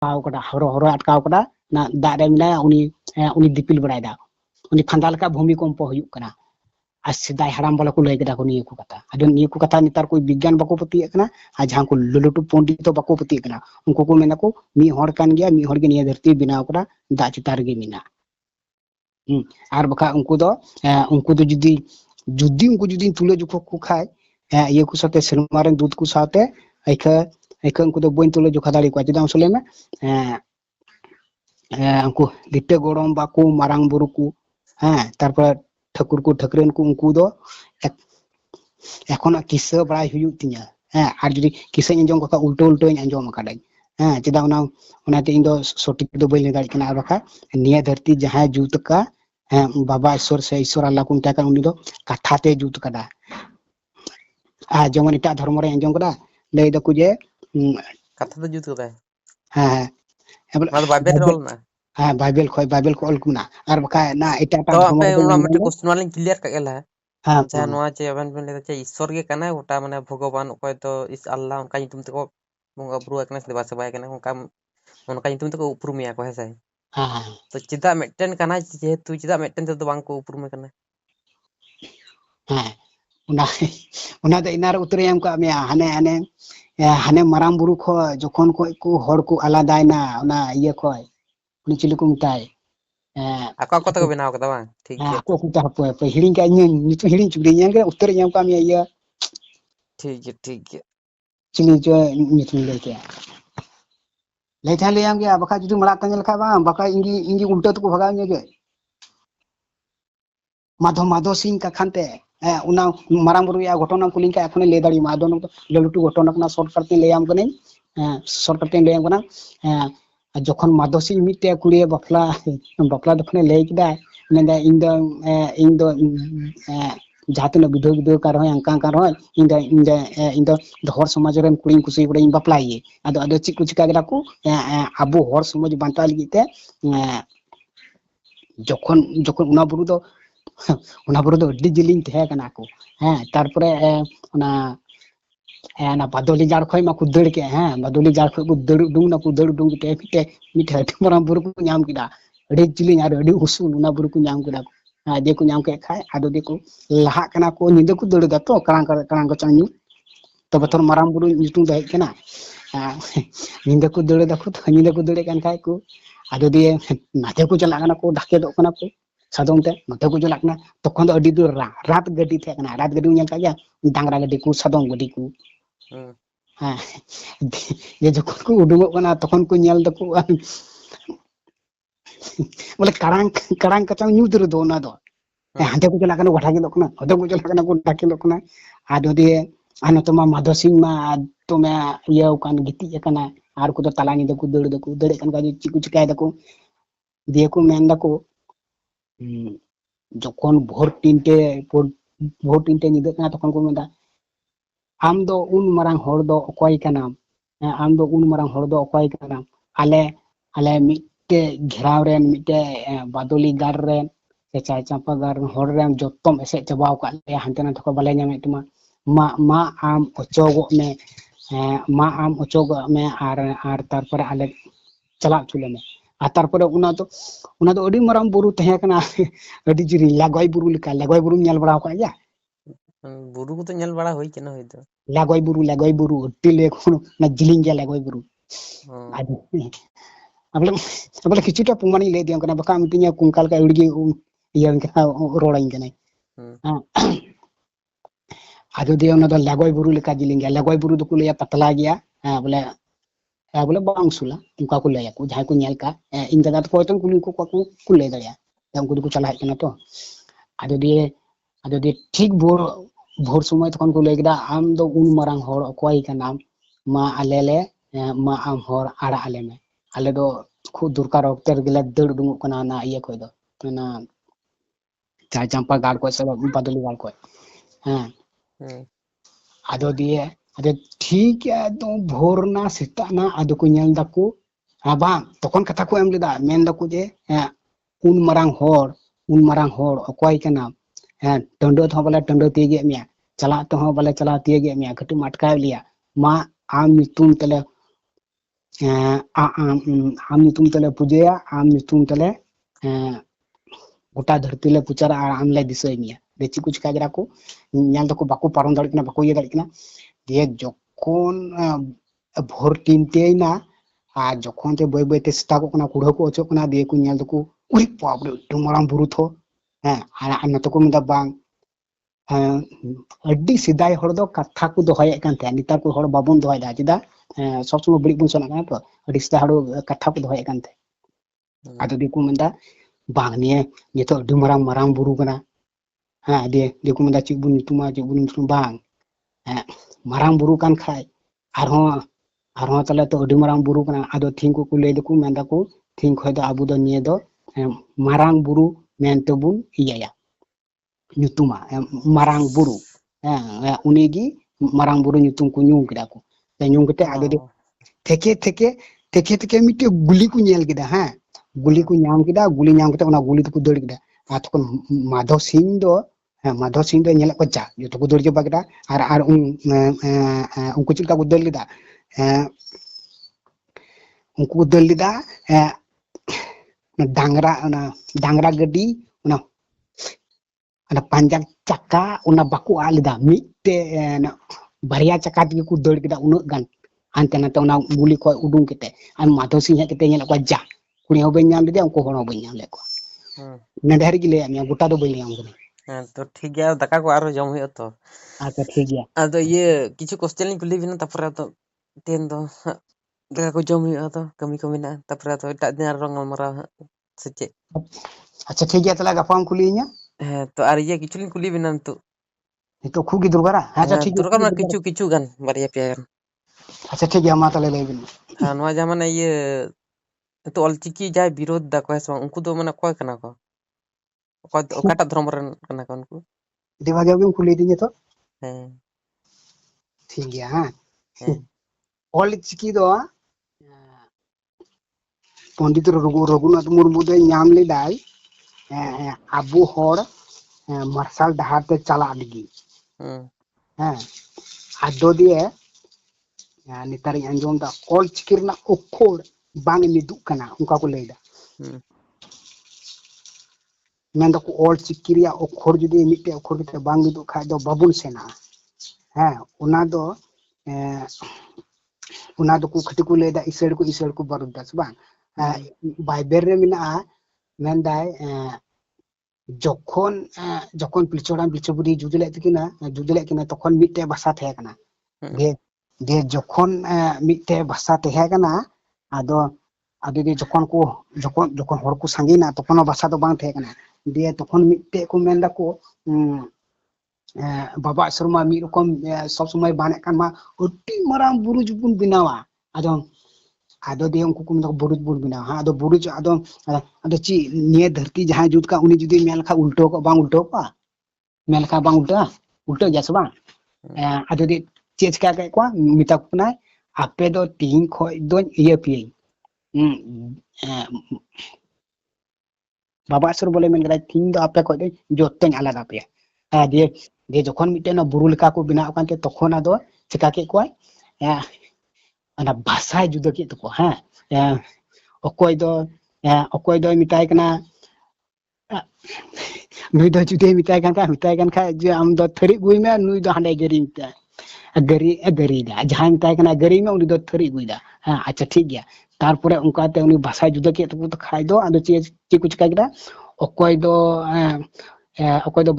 kada horo atkau kada na dak re menaya uni dipil baraida uni phandal ka bhumikompo huyuk kana asidai haram bola ko lay kada ko niya ko kata ado niya ko kata nitar ko bigyan bako pati kana a jahan ko lulutu pondito bako pati kana unko ko mena ko mi hor kan gya mi hor ge niya dharti binaw kada da chitar ge mina ar baka unku do judi unku judi tule jukho ko khai iya ko sate sermaren dud ko sate aika unku do boin tule jukha dali ko chedam sole me unku litte gorom bako marang buru ko tarpor Thakur को ठाकुरन को उनको दो एखोना किस्सा बड़ा हुयुक तिया are जदि किस्सा अंजम का उल्टो उल्टो अंजम काडा चेदा ओनाते इन दो सटिक दो बई ले दाड़ी कना बखा निया धरती जहां जूत का बाबा ईश्वर से ईश्वर अल्लाह को उनता का उनी दो कथाते जूत काडा जेमन एटा धर्म रे अंजम काडा लई दको जे कथा तो जूत काडा हां मतलब बाइबल रोल ना बाइबल को ऑल कुना और बका ना एटा तो धर्म पे रे उना मटे क्वेश्चन वाला क्लियर का गेला हां अच्छा नोआ चे अबन बन लेता चे ईश्वर के कना ओटा माने भगवान ओकय तो इस अल्लाह उनका नितुम तको बंगा ब्रुआ कना सेवा सेवा कना उनका नितुम तको उपरुमिया को हेसे हां तो चिदा मेटन कना जे तू चिदा मेटन तो बांग को उपरुम कना उना दे इनार उतरे एम का मिया हाने माराम बुरु खो जखन को हर को आलादायना उना इये खो उनी चिलि को मिताय आको आको तको बनाव कदा बांग ठीक गया को कुता पे हिडिंग का नितु हिडिंग चुड़ी के उत्तर एम का मिया इया ठीक है चिलि जो नितु ले के ले था ले आम के बका जुदि मला तंगल खा बा बका इंगी उल्टा तो भगा ने के माधो सिंह का खानते उना माराम बुरु या घटना कुलिंग का एखने ले दाड़ी माधो न ललुटु घटना कना शॉर्टकट ते ले आम कने शॉर्टकट ते ले आम कना जखन माधो सिंह मिटे कुड़ी बफला दखने ले किदा नेदा इन दो जातन विधो विधो का रहो अंका रहो इन दो हर समाज रे कुड़ी कुसी कुड़ी बफला ये आदो चिक कुछ का गरा को अबो हर समाज बांटा लिते जखन उना बुरु दो अड्डी जिलिंग थे कना को तारपरे ना बादोली जार खय मा को दड़ के बादोली जार खय को दड़ दुंग ना को दड़ दुंग के मिठे मराम बुरु को नाम किदा अड्डी जिलिंग आर अड्डी उसूल उना बुरु को नाम किदा दे को नाम के खाय आदो दे को लहा कना को निंदे को दड़ दा तो करांग को चांगू तो बतर मराम बुरु नितु दे कना निंदे को दड़ दा को तो निंदे को दड़े कन खाय को आदो दे नाते को चला कना को ढाके दो कना को सादों ते नते को चला कना तखन दो अड्डी दो रात गड्डी थे कना रात गड्डी नेल का या डांगरा गड्डी को सादों गड्डी को ये जखन को उडुगो कना तखन को नेल दको बोले करांग कचांग न्यू दर दो ना दो हांते को चला कना गठा के दो कना हदो को चला कना को ढाके दो कना आदो दे आनो तो मा माधो सिंह मा तो मैं ये कान गिति कना आर को तो तलानी दको दड़ कन का चिकु चिकाय दको दे को मेन दको जखन भोर तीनटे निदे कना तखन को मेंदा आम दो उन मारांग हर दो अकय कना आम दो उन मारांग हर दो अकय कना आले मिटे घेराव रेन मिटे बादोली गार रेन से चाय चांपा गार हर रेन जत्तम एसे चबाव का ले हांते ना थको बाले ᱧᱟᱢᱮ तुमा मा आम अचोगो में आर तारपर आले चला चुले में आ तारपर उना तो अडी माराम बुरु तहे कना अडी जिरी लागोय बुरु ᱧᱮᱞ बड़ा का या बुरु को तो ᱧᱮल बड़ा होई केना होई तो लागोय बुरु अड्डी ले कोन ना जिलिंग गया लागोय बुरु अबले किछुटा पुमानी ले दियम कना बका मिटिया कुंकाल का उड़गी इयन का रोड़ाइन कना आदो दे ओना दो लागोय बुरु लेका जिलिंग गया लागोय बुरु दो कुलिया पतला गया बोले बांगसुला उनका को ले को जहां को ᱧᱮल का इन जगह तो कोतन कुली को ले दया उनको को चला है तो आदो दे ठीक भोर समय तखन को लेगदा आम दो उन मारांग हर अकय का नाम मा आलेले मा आम हर आड़ा आले में आले दो खूब दुरकार अक्तर गेले दड़ दुंग कना ना इया खय दो ना चाय चंपा गाड़ को सब बादली गाड़ को आदो दिए अदे ठीक है तो भोरना सिताना आदो को ᱧᱮल दाको बा तखन कथा को एम लेदा मेन दाको जे उन मारांग हर अकय कना टंडो तो बोले टंडो तीगे मिया चला तो बोले चला तीगे मिया घटू मटकाय लिया मा आम नितुम तले am nyutum tele pujaya, am nyutum tele गोटा धरती ले पुचारा आम ले दिसय मिया बेची कुछ का जरा को ᱧᱮᱞ दको बाको पारम दाड़ी कना बाको ये दाड़ी कना दिए जखन भोर 3 ना आ जखन ते बय बय ते स्टाको कना कुढ़ो को ओचो कना दिए को ᱧᱮल दको उरी बाप रे टुमराम बुरु थो आ नतो को मिदा बांग अड्डी सिदाय हड़ दो कथा को दोहय कान ते नितार को हड़ बाबन दोहय दा चिदा सब समय बड़ी बन सना कान तो अड्डी सिदा हड़ कथा को दोहय कान ते आदो दिको मिदा बांग निये नितो अड्डी माराम माराम बुरु कना दिको मिदा चिक बुन तुमा बांग माराम बुरु कान खाय आरहों तले तो अड्डी माराम बुरु कना आदो थिंग को ले दको मेंदा को थिंग खय दो आबु दो निये दो माराम बुरु मेंते बुन इयाया nyutuma marang buru unigi marang buru nyutum ku nyung kida ko te nyung kete ade de teke mite guli ku nyel kida guli ku nyam kida guli nyam kete ona guli ku dor kida atkon madho sing do nyel ko ja yoto ku dor joba kida ar unku chilka ku dor kida unku dor kida dangra gadi ona ana panjang caka una baku alida mitte baria caka ti ku dor kida unuk gan ante nate una guli ko udung kete am madho sing kete nyel ko ja kuni hoben nyam de unko hono ben nyam le ko nende hari gile am gota do ben nyam gani तो ठीक है दका को आरो जम हुई तो अच्छा ठीक है अदो ये किछु क्वेश्चन लिंक कुली बिना तपर तो तेन दो दका को जम हुई तो कमी को मिना तपर तो एटा दिन आरो गलमरा सचे अच्छा ठीक है तला गपाम कुलिnya तो आर ये किछु लिंक कुली बिना तो itu खुगी दुर्गारा अच्छा ठीक है दुर्गा में किछु गान बारिया पे गान अच्छा ठीक है मा तले ले बिन हां नवा जमाना ये तो ऑलचिकी जाय विरोध दा को है उनको तो माने कोय कना को ओकाटा धर्म रन कना को उनको दिवा जाबे कुली दिने तो हैं ठीक है ऑल चिकी दो पंडित रघुनाथ मुर्मू दे नाम ले दाई आबू होड़ मार्शल डहार ते चला लगी आदो दिए नितारी अंजोम दा ऑल चिकिरना ओखोड़ बांग निदु कना उनका को लेदा मेन दको ऑल चिकिरिया ओखोड़ जुदी मिटे ओखोड़ के बांग निदु खाय दो बाबुन सेना उना दो को खटी को लेदा इसेड़ को बारुदा सबां बाइबेल रे मिना मेन दाय जखन पिलचोड़ा पिलचुबुरी जुदले किना तखन मिटे भाषा थे कना दे जखन मिटे भाषा थे कना आदो दे जखन हर को संगीना तखन भाषा दो बांग थे कना दे तखन मिटे को मेंदा को बाबा शर्मा मी रकम सब समय बाने कान मा अति माराम बुरुज बुन बिनावा आदो दे उनको को बुरुज बुन बिनावा आदो बुरुज आदो ची निये धरती जहां जुद का उनी जुदी मेल खा उल्टो को मेल खा बांग उल्टो जस बांग आदो दे चेज का को मिता कुना आपे दो तीन खय दो ये पी बाबा सर बोले मेन गरा तीन दो आपे खय दो जोतेन आलादा पे दे जखन मिटे ना बुरु लेका को बिना कानते तखन आदो चिका के को ana भाषा जुदा के तो अकोय दो मिटाय कना नुई दो जुदे मिटाय कान खा जे आम दो थरी गुई में नुई दो हांडे गरी मिटा गरी दा जहां मिटाय कना गरी में उनी दो थरी गुई दा अच्छा ठीक गया तारपरे उनका ते उनी भाषा जुदा के तो खाय दो आदो ची कुछ का गिरा अकोय दो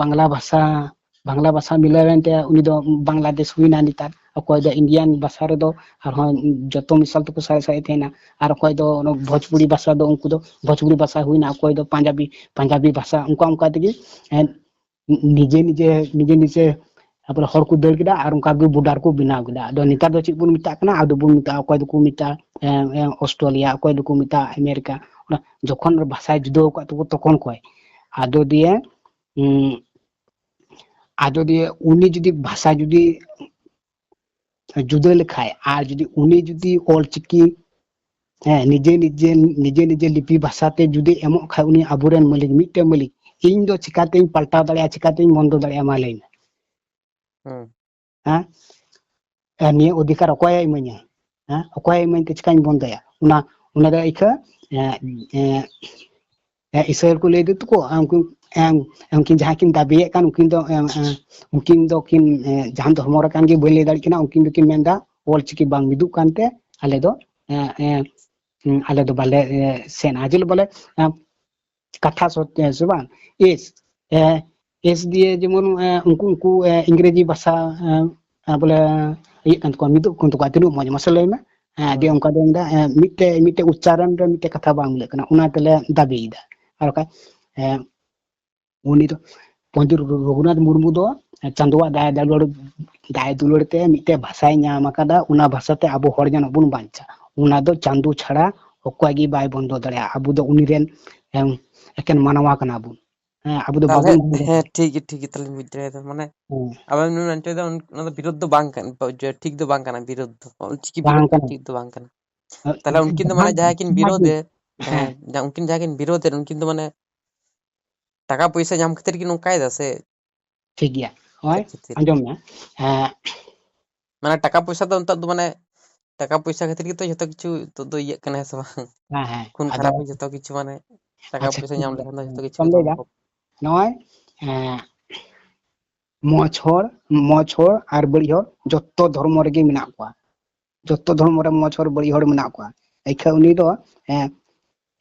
बांग्ला भाषा मिलावेंते उनी दो बांग्लादेश हुईना नितार अकोय दो इंडियन भाषा रे दो आर जतो मिसाल तो सारे सारे थेना आर अकोय दो भोजपुरी भाषा दो उनको दो भोजपुरी भाषा हुईना अकोय दो पंजाबी भाषा उनका तगी निजे अपने हर को दर किदा आर उनका बॉर्डर को बनाव किदा दो नितार दो ची बुन मिटा कना आदो बुन मिटा अकोय दो को मिटा ऑस्ट्रेलिया अकोय दो को मिटा अमेरिका जखन भाषा जुदो का तो तखन कोय आदो दिए उनी जुदी भाषा जुदी जुदा लेखाय आर जुदी उनी जुदी ऑल चिकी निजे लिपि भाषाते जुदी एमो खाय उनी आबुरेन मालिक मिटे मालिक इन दो चिकाते पलटाव दाड़िया चिकाते बंद दाड़िया मा लैना निये अधिकार अकोय इमा냐 ᱚᱠᱚᱭ ᱤᱢᱟᱹᱧ ᱛᱮ ᱪᱤᱠᱟᱹᱧ ᱵᱚᱱᱫᱚᱭᱟ ᱚᱱᱟ ᱫᱚ ᱤᱠᱷᱟᱹ ᱤᱥᱨᱟᱹᱭᱮᱞ ᱠᱚ ᱞᱟᱹᱭ ᱫᱤᱛᱩ ᱠᱚ उनकिन जहाँ किन दाबिये kan उनकिन दो किन जहाँ धर्म रकान की बोले दाड़ी किना उनकिन दो किन मेंदा ऑल चिकी बांग मिदु कांते आले दो बाले सेन आजिल बोले कथा सोते हैं सुबह एस दिए जेमन उनको इंग्रेजी भाषा बोले ये kan ko midu kun to ka tinu mo masalay na dia onka denda mitte ucharan re mitte katha bang le kana una tele dabi ida ar ka ᱩᱱᱤ ᱫᱚ ᱯᱚᱱᱰᱤᱛ ᱨᱚᱜᱷᱩᱱᱟᱛᱷ ᱢᱩᱨᱢᱩ ᱫᱚ ᱪᱟᱸᱫᱳᱣᱟᱜ ᱫᱟᱭᱟ ᱫᱩᱞᱟᱹᱲ ᱛᱮ ᱢᱤᱫᱴᱮᱡ ᱵᱷᱟষᱟᱭ ᱧᱟᱢ ᱟᱠᱟᱫᱟ ᱚᱱᱟ ᱵᱷᱟষᱟᱛᱮ ᱟᱵᱚ ᱦᱚᱲ ᱡᱮᱱᱚ ᱵᱚᱱ ᱵᱟᱧᱪᱟᱜ ᱚᱱᱟ ᱫᱚ ᱪᱟᱸᱫᱳ ᱪᱷᱟᱲᱟ ᱚᱠᱚᱭ ᱜᱮ ᱵᱟᱭ ᱵᱚᱱᱫᱚ ᱫᱟᱲᱮᱭᱟᱜᱼᱟ ᱟᱵᱚ ᱫᱚ ᱩᱱᱤ ᱨᱮᱱ ᱮᱠᱮᱱ ᱢᱟᱱᱣᱟ ᱠᱟᱱᱟ ᱵᱚᱱ ᱟᱵᱚ ᱫᱚ ताले ᱵᱟᱵᱚᱱ है ठीक है ताले मित्र है माने अब हम नंटे दा उन विरोध दो बांग kan ठीक दो बांग kana विरोध दो चिकी ᱵᱟᱝ विरोध ᱠᱟᱱᱟ ठीक दो बांग kana ताले उनकिन दो माने जहां किन विरोध है उनकिन जहां किन विरोध है उनकिन दो माने टाका पैसा ᱧᱟᱢ खातिर कि नोंकाय दा से ᱴᱷᱤक ᱜᱮᱭᱟ ᱦᱳᱭ ᱟᱸᱡᱚᱢ ᱢᱮ माने टाका पैसा दो उनता दो माने टाका पैसा खातिर कि तो जतो किछु तो दो ये kana है सब खून ᱟᱫᱚ खराब जतो किछु माने टाका ᱟᱪᱪᱷᱟ पैसा ᱴᱷᱤक ᱧᱟᱢ ᱜᱮᱭᱟ लेखन जतो किछु ᱪᱮᱫ ᱮᱢ तो ᱞᱟᱹᱭᱫᱟ ᱱᱚᱜᱼᱚᱭ ᱢᱚᱡᱽ ᱦᱚᱲ ᱟᱨ ᱵᱟᱹᱲᱤᱡ ᱦᱚᱲ ᱡᱚᱛᱚ ᱫᱷᱚᱨᱢᱚ ᱨᱮᱜᱮ ᱢᱮᱱᱟᱜ ᱠᱚᱣᱟ ᱡᱚᱛᱚ ᱫᱷᱚᱨᱢᱚ ᱨᱮ ᱢᱚᱡᱽ ᱦᱚᱲ ᱵᱟᱹᱲᱤᱡ ᱦᱚᱲ ᱢᱮᱱᱟᱜ ᱠᱚᱣᱟ ᱮᱠᱷᱟ ᱩᱱᱤ ᱫᱚ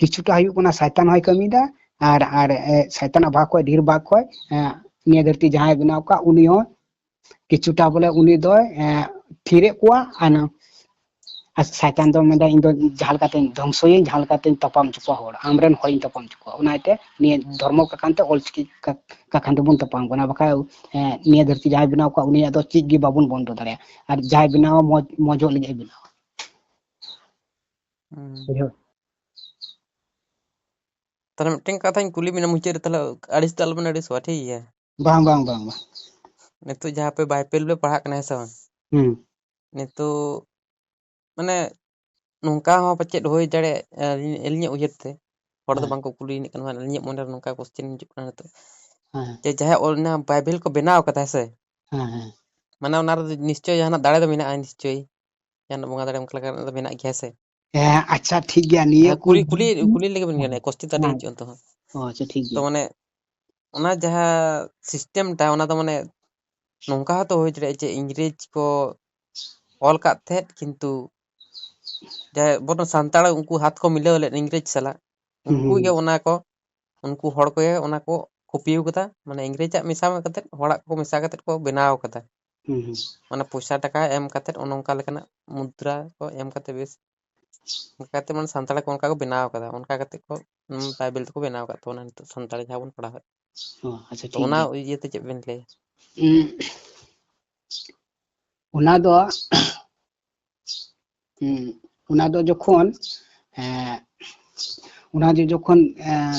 ᱠᱤᱪᱷᱩᱴᱟ ᱦᱩᱭᱩᱜ ᱠᱟᱱᱟ ᱥᱟᱭᱛᱟᱱ ᱦᱚᱭ ᱠᱟᱹᱢᱤᱭᱮᱫᱟ ᱟᱨ ᱥᱟᱭᱛᱟᱱᱟᱜ ᱵᱷᱟᱜᱽ ᱠᱷᱚᱡ ᱰᱷᱮᱨ ᱵᱷᱟᱜᱽ ᱠᱷᱚᱡ ᱱᱤᱭᱟᱹ ᱫᱷᱟᱹᱨᱛᱤ ᱡᱟᱦᱟᱸᱭ ᱵᱮᱱᱟᱣ ᱠᱟᱜ ᱩᱱᱤ ᱦᱚᱸ ᱠᱤᱪᱷᱩᱴᱟ ᱵᱚᱞᱮ ᱩᱱᱤ ᱫᱚᱭ ᱛᱷᱤᱨᱮᱫ ᱠᱚᱣᱟ ᱟᱨ ᱥᱟᱭᱛᱟन ᱫᱚ ᱢᱮᱱᱫᱟ ᱤᱧ ᱫᱚ ᱡᱟᱦᱟᱸ ᱞᱮᱠᱟᱛᱮᱧ ᱫᱷᱚᱝᱥᱚᱭᱟᱹᱧ ᱡᱟᱦᱟᱸ ᱞᱮᱠᱟᱛᱮᱧ ᱛᱟᱯᱟᱢ ᱦᱚᱪᱚ ᱠᱚᱣᱟ ᱦᱚᱲ ᱟᱢᱨᱮᱱ ᱦᱚᱲᱤᱧ ᱛᱟᱯᱟᱢ ᱦᱚᱪᱚ ᱠᱚᱣᱟ ᱚᱱᱟᱛᱮ ᱱᱤᱭᱟᱹ ᱫᱷᱚᱨᱢᱚ ᱠᱟᱠᱷᱟᱱᱛᱮ ᱚᱞᱪᱤᱠᱤ ᱠᱟᱠᱷᱟᱱ ᱛᱮᱵᱚᱱ ᱛᱟᱯᱟᱢ ᱠᱟᱱᱟ ᱵᱟᱠᱷᱟᱡ ᱱᱤᱭᱟᱹ ᱫᱷᱟᱹᱨᱛᱤ ᱡᱟᱦᱟᱸᱭ ᱵᱮᱱᱟᱣ ᱠᱟᱜ ᱩᱱᱤᱭᱟᱜ ᱫᱚ ᱪᱮᱫ ᱜᱮ ᱵᱟᱵᱚᱱ ᱵᱚᱱᱫᱚ ᱫᱟᱲᱮᱭᱟᱜᱼᱟ ᱟᱨ ᱡᱟᱦᱟᱸᱭ ᱵᱮᱱᱟᱣᱟ ᱢᱚᱡᱚᱜ ᱞᱟᱹᱜᱤᱫ ᱵᱮᱱᱟᱣᱟ ᱵᱩᱡᱷᱟᱹᱣ ताले मिटन कथा कुली बिना मुचे रे ताले अड़िस ताल बन अड़िस वा ठीक है bang नितो जहां पे बाइपेल पे पढ़ा कना है सब नितो माने नोंका हो पचेत होय दाड़े एलिᱧ उयहर ते हर दो बांको कुली नि कन एलिᱧ मोने नोंका क्वेश्चन हिजुक कना तो जे जहां ओना बाइबल को बनाव कथा से माने ओना रे निश्चय जहां दाड़े दो मेना निश्चय जहां बंगा दाड़े उनका लगा दो मेना गया से अच्छा ठीक गया निये को कुली लेके बन गया क्वेश्चन ताले हिजुक तो अच्छा ठीक तो गया माने ओना जहां सिस्टम ता ओना तो माने नोंका तो होय दाड़े जे इंग्रेज को ऑल का थे किंतु जहां बोनो सांताड़ उनको हाथ को मिले ले इंग्रेज साला उनको के ओना को उनको हड़ को ओना को कॉपीव कदा माने इंग्रेज मिसा कते हड़ा को मिसा कते को बनाव कदा माने पैसा टाका एम कते ओनोंका लेकना मुद्रा को एम कते बेस कते मन सांताड़ को उनका को बनाव कदा उनका कते को बाइबल को बनाव कदा तो ना सांताड़ जहां बन पढ़ा अच्छा तो ठीक ओना गया ये ते चे बेन ले ओना दो जखन ओना जे जखन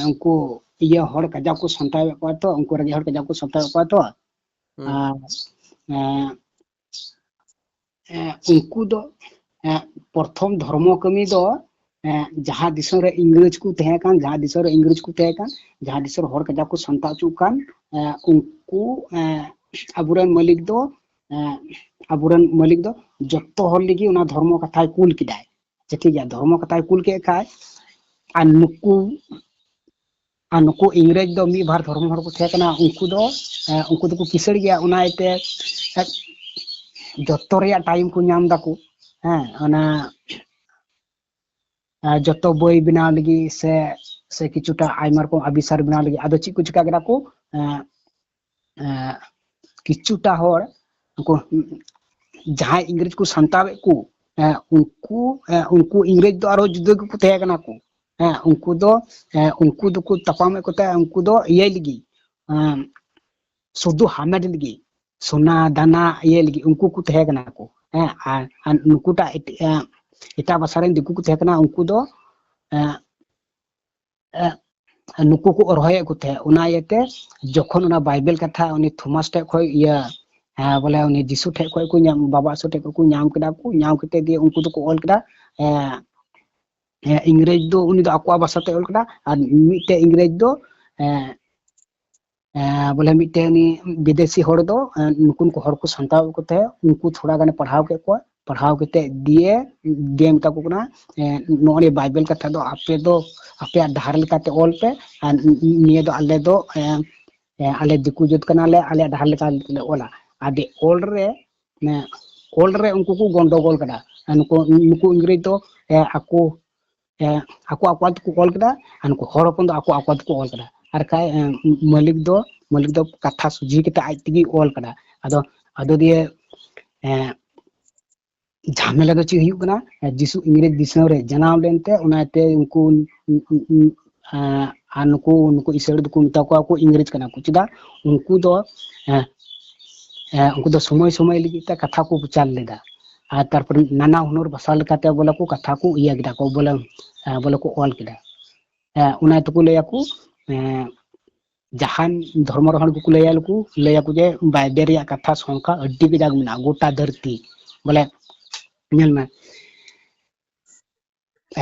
उनको इया हड़ कजा को संतावे को तो उनको रगे हड़ कजा को संतावे को तो उनको दो प्रथम धर्म कमी दो जहां दिसों रे इंग्रेज को तहे कान जहां दिसों रे इंग्रेज को तहे कान जहां दिसों हड़ कजा को संता चु कान उनको अबुरन मालिक दो जत्तो हर लगी उना धर्म कथाय कुल किदाय ठीक गया धर्म कथाय कुल के खाय आ नुकु इंग्रेज दो मी बार धर्म हर को थे कना उनको दो को किसड़ गया उनाइते जत्तो रे टाइम को नाम दाको ओना जत्तो बई बनाव लगी से किछुटा आइमा रकम आविष्कार बनाव लगी आदो ची को चिका करा को किछुटा हर उनको जहां इंग्रेज को संतावे को उनको इंग्रेज दो आरो जुदा को थे कना को उनको दो को तपामे को ता उनको दो ये लगी सुदु हामेड लगी सोना दाना ये लगी उनको को थे कना को उनको ता एटा बसारेन दिकु को थे कना उनको दो नुकु को रहे को थे उना येते जखन उना बाइबल कथा उनी थॉमस टे खय या बोले उनी जिसु ठे खय को नाम बाबा सु ठे को नाम कदा को नाम कते दिए उनको तो को ऑल कदा इंग्रेज दो उनी दो अक्वा भाषा ते ऑल कदा और मिटे इंग्रेज दो बोले मिटे उनी विदेशी हड़ दो नुकुन को हड़ को संताव को थे उनको थोड़ा गाने पढ़ाव के को पढ़ाव कते दिए दिए मता को कना नोनी बाइबल कथा दो आपे डाहर लेकाते ऑल पे और निये दो आले दिकु जुत कनाले आले डाहर लेकाते ऑला आदि ऑल रे उनको को गंडगोल कदा नुको इंग्रेज दो ako aku aku ko all कदा अनको हर अपन दो aku को ऑल कदा आर काय मालिक दो कथा सुजी कते आज तगी ऑल कदा अदो दिए झमेला दो ची हुयु कना जिसु इंग्रेज दिसम रे जनाव लेनते उनाते उनको नुको इसड़ दो को मिता को इंग्रेज कना को चिदा उनको दो समय लगी कथा को प्रचार लेदा और तारपर नाना हुनर भाषा लेकाते बोला को कथा को इया गिदा को बोला को ऑल किदा उना तो को लेया को जहान धर्म रहन को लेया को जे बाइबल रे कथा संख्या अड्डी गजाग मिना गोटा धरती बोले नेल में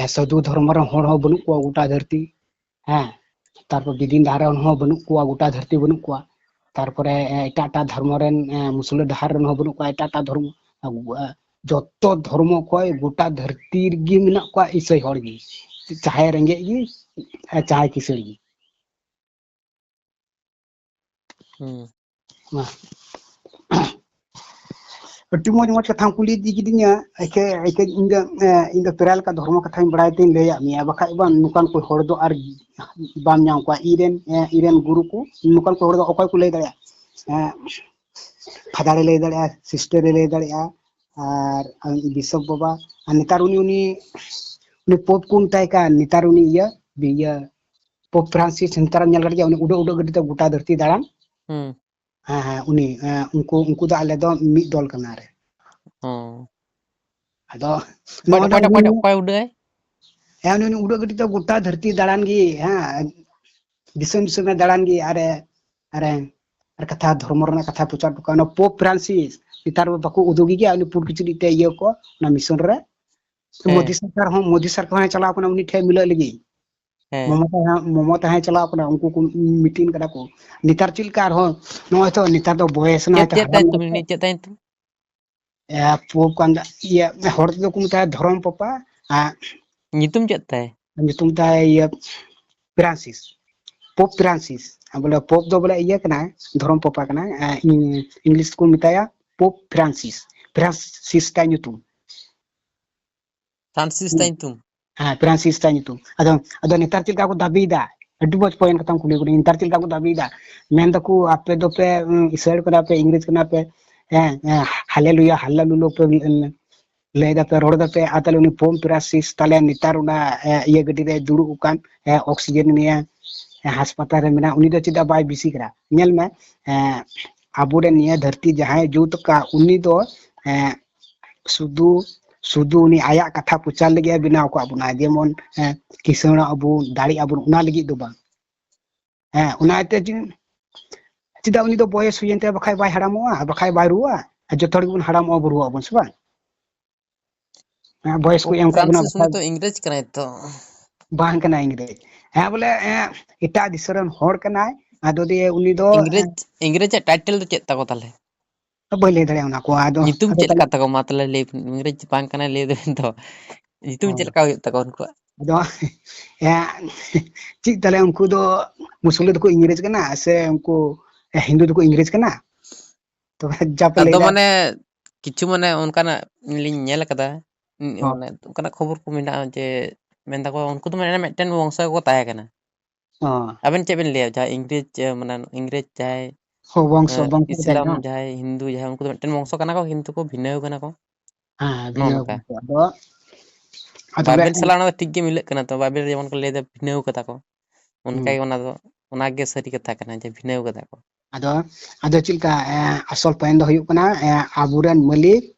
साधु धर्म रे हर हो बनु को गोटा धरती तारपर बिदिन धारे हो बनु को गोटा धरती बनु को तारपरे एटा धर्म रेन मुसलिम धार रेन हो बनु को एटा धर्म जत्तो धर्म को गोटा धरती गी मिना को इसै हर गी चाहे रेंगे गी चाहे किसड़ गी अति मज कथा कुली दी गिदिया एके इन पेराल का धर्म कथा बड़ाई तीन लैया मिया बखाय बा नुकान को हर दो आर बाम नाम को इरेन गुरु को नुकान को हर दो अकय को लay दड़या फादारे लay दड़या सिस्टर लay दड़या और बिशप बाबा नेतार उनी पोप को उनताय का नेतार उनी बिया पोप फ्रांसिस नेतार नेल गड़या उनी उडो गडी तो गोटा धरती दाड़ान उनी उनको दो आले दो मिद दल कना रे अदो कोई उडे उनी उडो गडी तो गोटा धरती दाड़ान गी दिसम में दाड़ान गी अरे कथा धर्म रना कथा प्रचार टुकानो पोप फ्रांसिस पितार बाको उदोगी गे उनी पुर किचुडी ते इयो को ना मिशन रे मोदी सरकार चला अपना उनी ठे मिला लगी ममता है चला अपना उनको मीटिंग करा को नितार चिलका हो नो तो नितार दो बॉयस ना तुम पोप कान ये हर तो को मता धर्म पपा नितुम चेताय नितुम ता ये फ्रांसिस पोप फ्रांसिस बोले पोप दो बोले ये कना धर्म पपा कना इंग्लिश को मिताया पोप फ्रांसिस ता नितुम फ्रांसिस ता नितुम अदो नितार चिलका को दाबीदा अड्डी बज पॉइंट कथा कुली को नितार चिलका को दाबीदा मेन दको आपे दो पे इसराइल कना पे इंग्लिश कना पे हालेलुया हालेलुया पे लay दा पे रोड दा पे आतले उनी पोप फ्रांसिस ताले नितार उना ये गडी रे दुडु उकान ऑक्सीजन निया हास्पताल रे मिना उनी दो चिदा बाय बिसी करा नेल में आबुरे निया धरती जहां जुत का उनी दो सुदु उनी आया कथा प्रचार लगे बिना को अबुना जेमन किसण अबु दाड़ी अबु उना लगी दो बा उनाते चिदा उनी दो बयस हुयनते बखाय बाय हरामोआ बखाय बाय रुआ जतोड़ गुन हरामो बुरुआ बन सबा बयस को एम का तो इंग्लिश कनाय तो बांग कना इंग्लिश बोले एटा दिसरन हर कनाय आदो दे उनी दो इंग्लिश टाइटल दो चेत ताको ताले बय ले दड़े उना को आदो नितुम चेत का ताको मातले ले इंग्लिश बांग कना ले दो तो नितुम चेत का ताको उनको आदो ची तले उनको दो मुसलिम को इंग्लिश कना से उनको हिंदू को इंग्लिश कना तो जापले तो माने किछु माने उनकाना लिन नेल कदा माने उनकाना खबर को मिना जे मेंदा को उनको तो माने मेटन वंश को ताया कना अबेन चे बेन ले जा इंग्लिश माने इंग्लिश जाय हो वंश इस्लाम जाय हिंदू जाय उनको तो मेटन वंश कना को किंतु को भिन्न कना को भिन्न आदो बाइबल सलाना ठीक गे मिले कना तो बाइबल जेमन को ले दे भिन्न कता को उनका ओना गे सरी कथा कना जे भिन्न कता को आदो चिलका असल पॉइंट दो हुयु कना आबुरन मलिक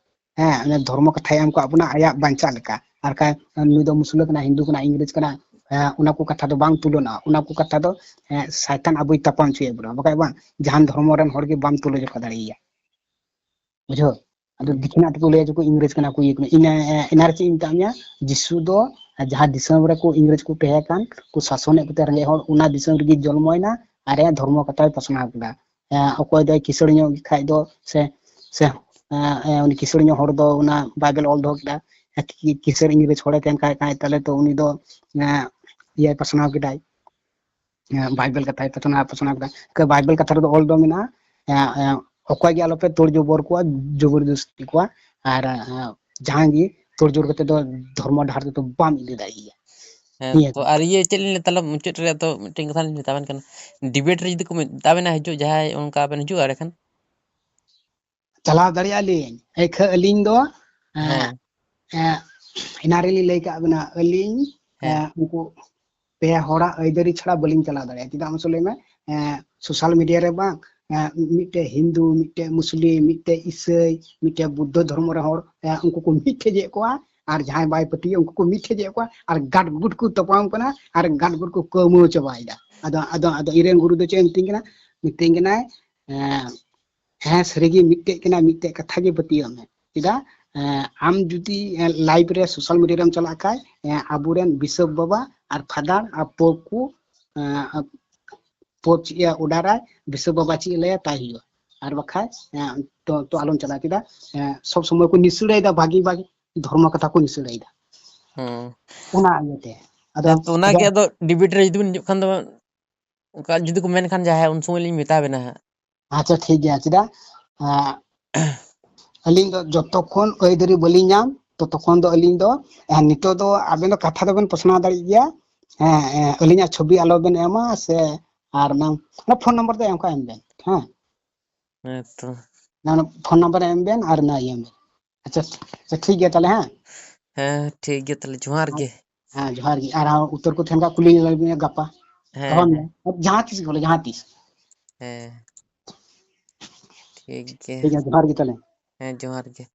धर्म कथा हम को अपना आया बांचा लेका आर का नुई दो मुसलिम कना हिंदू कना इंग्लिश कना उना को कथा दो बांग तुलना उना को कथा दो शैतान अबुई तपन छुए बुरा बकाय बांग जहान धर्म रन हर के बांग तुलो जका दाड़िया बुझो आदो दिखना तो ले जो को इंग्लिश कना को इनार ची इंतामिया जिसु दो जहां दिसम रे को इंग्लिश को तहे कान को शासने को रंगे हर उना दिसम रे जन्मयना अरे धर्म कथा पसना कदा अकोय दो किसड़ियो खाय दो से उनी किसड़ ᱧᱚᱜ ᱦᱚᱲ ᱫᱚ ᱚᱱᱟ ᱵᱟᱭᱵᱮᱞ ᱚᱞ ᱫᱚᱦᱚ ᱠᱮᱫᱟ किसड़ इंग्रेज ᱦᱚᱲᱮ ᱛᱟᱦᱮᱱ ᱠᱷᱟᱡ ᱛᱟᱦᱞᱮ ᱛᱚ उनी ᱫᱚ ᱤᱭᱟᱹ ᱯᱟᱥᱱᱟᱣ ᱠᱮᱫᱟᱭ बाइबल कथा पसना के बाइबल कथा रे ऑल दो मेना अकय गे आलोपे तोड़ जबर को जबरदस्ती को और जहां गे तोड़ जोर कते दो धर्म डाहर तो बाम इदि दाइया ᱦᱮᱸ ᱛᱚ ᱟᱨ ᱤᱭᱟᱹ ᱪᱮᱫ ᱞᱤᱧ ᱞᱟᱹᱭ ᱛᱟᱦᱞᱮ ᱢᱩᱪᱟᱹᱫ ᱨᱮ ᱛᱚ ᱢᱤᱫᱴᱮᱱ ᱠᱟᱛᱷᱟ ᱞᱤᱧ ᱢᱮᱛᱟᱵᱮᱱ ᱠᱟᱱᱟ ᱰᱤᱵᱮᱴ ᱨᱮ ᱡᱩᱫᱤ ᱠᱚ ᱢᱮᱛᱟᱵᱮᱱᱟ ᱦᱤᱡᱩᱜ ᱡᱟᱦᱟᱸᱭ ᱚᱱᱠᱟ ᱵᱮᱱ ᱦᱤᱡᱩᱜᱼᱟ ᱮᱸᱰᱮᱠᱷᱟन चलाव दाड़िया लिन एखा अलिंग दो ᱦᱮᱸ इनारेली लई का बना अलिंग ᱦᱮᱸ उनको पे हड़ा ऐदरी छड़ा बलिंग चला दाड़िया चेदा मसले में सोशल मीडिया रे बांग मिटे हिंदू मिटे मुस्लिम मिटे ईसाई मिटे बुद्ध धर्म रे हड़ उनको को मिटे जे को और जहां बाय पति उनको को मिटे जे को और गाड गुड को तपाम कना और गाड गुड को कमो चबाइदा अदो अदो अदो इरेन गुरु दो चे मिटिंग कना हाँ सरिगी मिट्टे कना मिट्टे कथा गे पतियो में चेदा आम जुदी लाइव रे सोशल मीडिया रे चला खाय आबुरेन बिशप बाबा और फादर आ पोकु पोच या उडारा बिशप बाबा ची ले ताहियो और बखाय तो आलोन चला चेदा सब समय को निसुड़ाइदा भागी भागी धर्म कथा को निसुड़ाइदा उना आयते अदो तो ना के अदो डिबेट रे जुदी बन हिजुग खान दो उनका जुदी को मेन खान जाहे उन समय लिंग मेता बेना अच्छा ठीक गया चेदा अलिंग दो जतखन ऐदरी बलिंग नाम तो तखन दो अलिंग दो नितो दो आबेन दो कथा दो बेन पसना दाड़ी गया अलिंग छवि आलो बेन एमा से आर ना फोन नंबर दो एम का एम बेन हां तो ना फोन नंबर एम बेन और ना एम अच्छा अच्छा ठीक गया ताले हां ठीक गया ताले जोहार गे हां जोहार गे और उत्तर को थेनका कुली लगे गप्पा हाँ अब जहां तीस बोले जहां तीस ठीक है ठीक है जोहार गे ताले जोहार गे